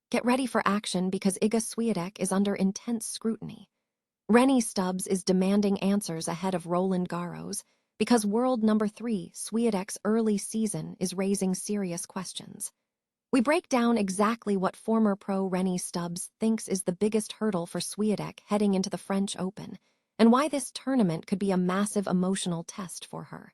Get ready for action because Iga Swiatek is under intense scrutiny. Rennae Stubbs is demanding answers ahead of Roland Garros because world number 3 Swiatek's early season is raising serious questions. We break down exactly what former pro Rennae Stubbs thinks is the biggest hurdle for Swiatek heading into the French Open, and why this tournament could be a massive emotional test for her.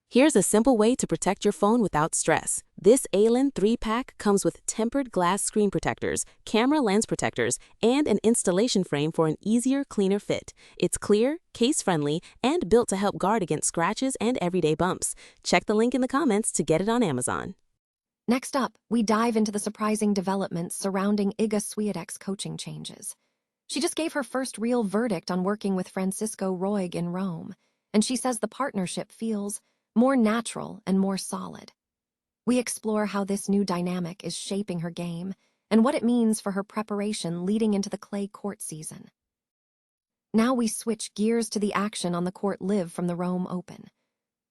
Here's a simple way to protect your phone without stress. This ALEN 3-pack comes with tempered glass screen protectors, camera lens protectors, and an installation frame for an easier, cleaner fit. It's clear, case-friendly, and built to help guard against scratches and everyday bumps. Check the link in the comments to get it on Amazon. Next up, we dive into the surprising developments surrounding Iga Swiatek's coaching changes. She just gave her first real verdict on working with Francisco Roig in Rome, and she says the partnership feels more natural and more solid. We explore how this new dynamic is shaping her game and what it means for her preparation leading into the clay court season. Now we switch gears to the action on the court live from the Rome Open.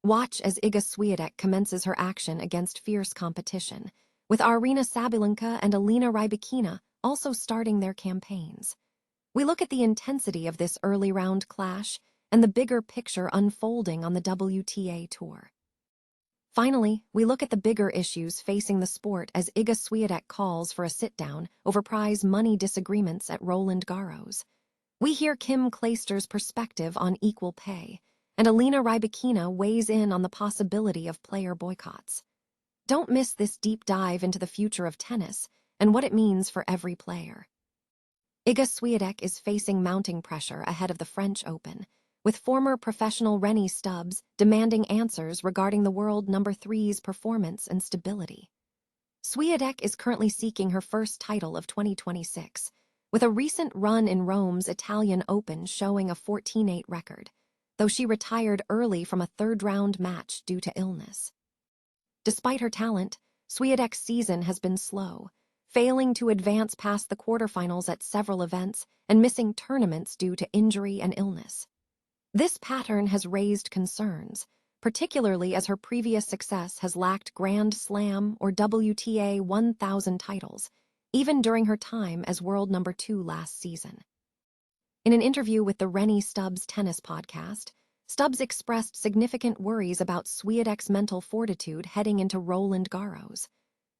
Watch as Iga Swiatek commences her action against fierce competition, with Aryna Sabalenka and Alina Rybakina also starting their campaigns. We look at the intensity of this early round clash and the bigger picture unfolding on the WTA Tour. Finally, we look at the bigger issues facing the sport as Iga Swiatek calls for a sit-down over prize money disagreements at Roland Garros. We hear Kim Clijsters' perspective on equal pay, and Alina Rybakina weighs in on the possibility of player boycotts. Don't miss this deep dive into the future of tennis and what it means for every player. Iga Swiatek is facing mounting pressure ahead of the French Open, with former professional Rennae Stubbs demanding answers regarding the world number 3's performance and stability. Swiatek is currently seeking her first title of 2026, with a recent run in Rome's Italian Open showing a 14-8 record, though she retired early from a third-round match due to illness. Despite her talent, Swiatek's season has been slow, failing to advance past the quarterfinals at several events and missing tournaments due to injury and illness. This pattern has raised concerns, particularly as her previous success has lacked Grand Slam or WTA 1000 titles, even during her time as world number 2 last season. In an interview with the Rennae Stubbs tennis podcast, Stubbs expressed significant worries about Swiatek's mental fortitude heading into Roland Garros.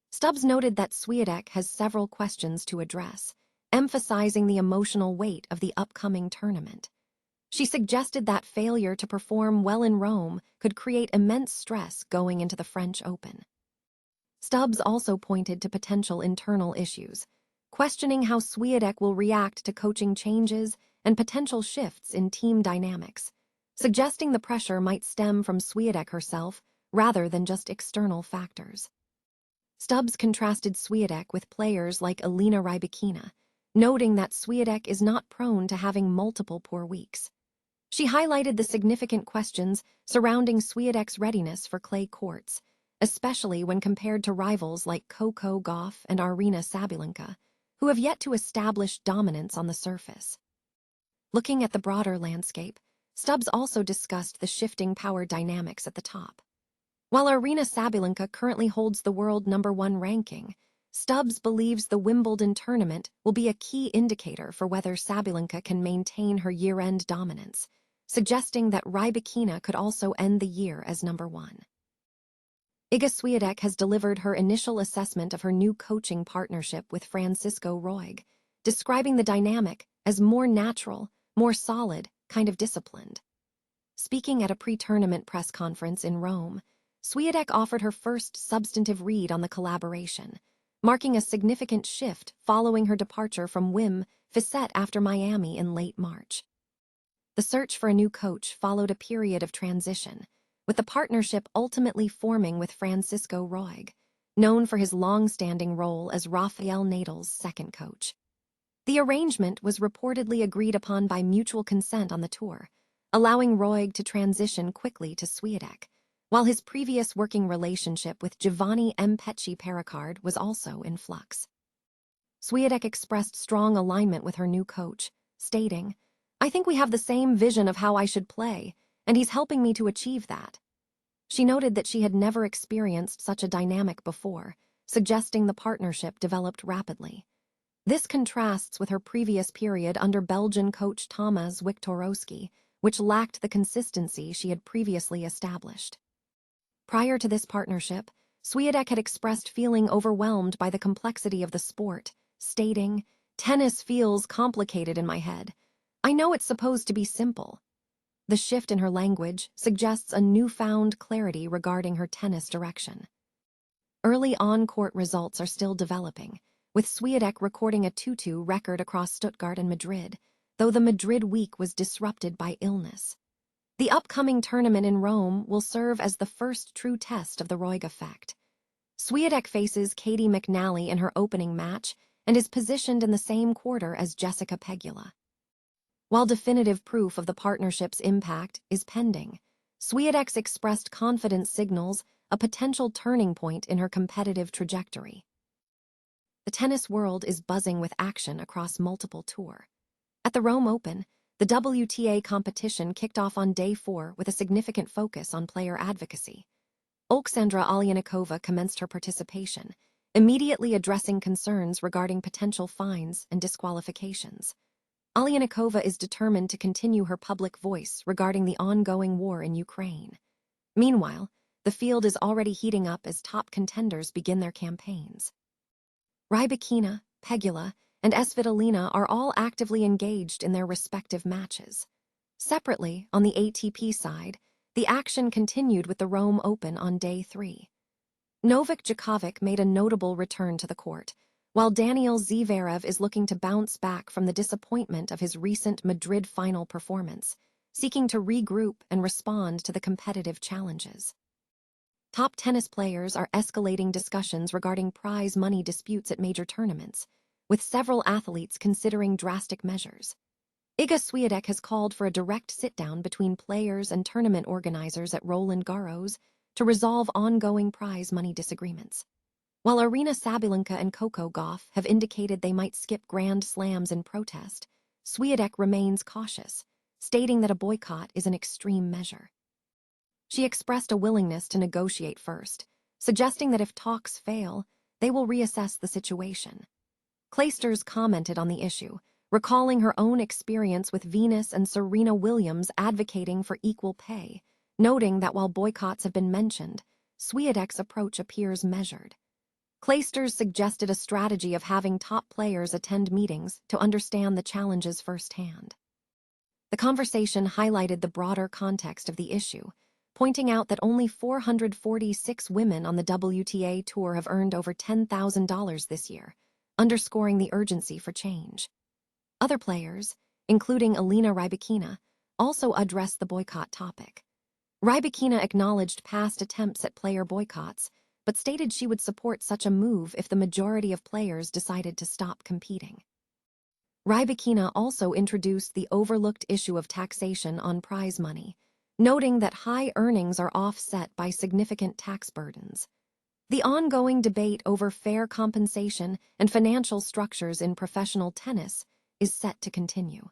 Stubbs noted that Swiatek has several questions to address, emphasizing the emotional weight of the upcoming tournament. She suggested that failure to perform well in Rome could create immense stress going into the French Open. Stubbs also pointed to potential internal issues, questioning how Swiatek will react to coaching changes and potential shifts in team dynamics, suggesting the pressure might stem from Swiatek herself rather than just external factors. Stubbs contrasted Swiatek with players like Alina Rybakina, noting that Swiatek is not prone to having multiple poor weeks. She highlighted the significant questions surrounding Swiatek's readiness for clay courts, especially when compared to rivals like Coco Gauff and Aryna Sabalenka, who have yet to establish dominance on the surface. Looking at the broader landscape, Stubbs also discussed the shifting power dynamics at the top. While Aryna Sabalenka currently holds the world number 1 ranking, Stubbs believes the Wimbledon tournament will be a key indicator for whether Sabalenka can maintain her year-end dominance, suggesting that Rybakina could also end the year as number 1. Iga Swiatek has delivered her initial assessment of her new coaching partnership with Francisco Roig, describing the dynamic as more natural, more solid, kind of disciplined. Speaking at a pre-tournament press conference in Rome, Swiatek offered her first substantive read on the collaboration, marking a significant shift following her departure from Wim Fissette after Miami in late March. The search for a new coach followed a period of transition, with the partnership ultimately forming with Francisco Roig, known for his long-standing role as Rafael Nadal's second coach. The arrangement was reportedly agreed upon by mutual consent on the tour, allowing Roig to transition quickly to Swiatek, while his previous working relationship with Giovanni Mpecci Pericard was also in flux. Swiatek expressed strong alignment with her new coach, stating, "I think we have the same vision of how I should play, and he's helping me to achieve that." She noted that she had never experienced such a dynamic before, suggesting the partnership developed rapidly. This contrasts with her previous period under Belgian coach Tomasz Wiktorowski, which lacked the consistency she had previously established. Prior to this partnership, Swiatek had expressed feeling overwhelmed by the complexity of the sport, stating, "Tennis feels complicated in my head. I know it's supposed to be simple." The shift in her language suggests a newfound clarity regarding her tennis direction. Early on-court results are still developing, with Swiatek recording a 2-2 record across Stuttgart and Madrid, though the Madrid week was disrupted by illness. The upcoming tournament in Rome will serve as the first true test of the Roig effect. Swiatek faces Katie McNally in her opening match and is positioned in the same quarter as Jessica Pegula. While definitive proof of the partnership's impact is pending, Swiatek's expressed confidence signals a potential turning point in her competitive trajectory. The tennis world is buzzing with action across multiple tours. At the Rome Open, the WTA competition kicked off on day 4 with a significant focus on player advocacy. Oleksandra Alyanikova commenced her participation, immediately addressing concerns regarding potential fines and disqualifications. Alyanikova is determined to continue her public voice regarding the ongoing war in Ukraine. Meanwhile, the field is already heating up as top contenders begin their campaigns. Rybakina, Pegula, and Svitolina are all actively engaged in their respective matches. Separately, on the ATP side, the action continued with the Rome Open on day 3. Novak Djokovic made a notable return to the court, while Daniil Zverev is looking to bounce back from the disappointment of his recent Madrid final performance, seeking to regroup and respond to the competitive challenges. Top tennis players are escalating discussions regarding prize money disputes at major tournaments, with several athletes considering drastic measures. Iga Swiatek has called for a direct sit-down between players and tournament organizers at Roland Garros to resolve ongoing prize money disagreements. While Aryna Sabalenka and Coco Gauff have indicated they might skip Grand Slams in protest, Swiatek remains cautious, stating that a boycott is an extreme measure. She expressed a willingness to negotiate first, suggesting that if talks fail, they will reassess the situation. Clijsters commented on the issue, recalling her own experience with Venus and Serena Williams advocating for equal pay, noting that while boycotts have been mentioned, Swiatek's approach appears measured. Clijsters suggested a strategy of having top players attend meetings to understand the challenges firsthand. The conversation highlighted the broader context of the issue, pointing out that only 446 women on the WTA Tour have earned over $10,000 this year, underscoring the urgency for change. Other players, including Elena Rybakina, also addressed the boycott topic. Rybakina acknowledged past attempts at player boycotts, but stated she would support such a move if the majority of players decided to stop competing. Rybakina also introduced the overlooked issue of taxation on prize money, noting that high earnings are offset by significant tax burdens. The ongoing debate over fair compensation and financial structures in professional tennis is set to continue.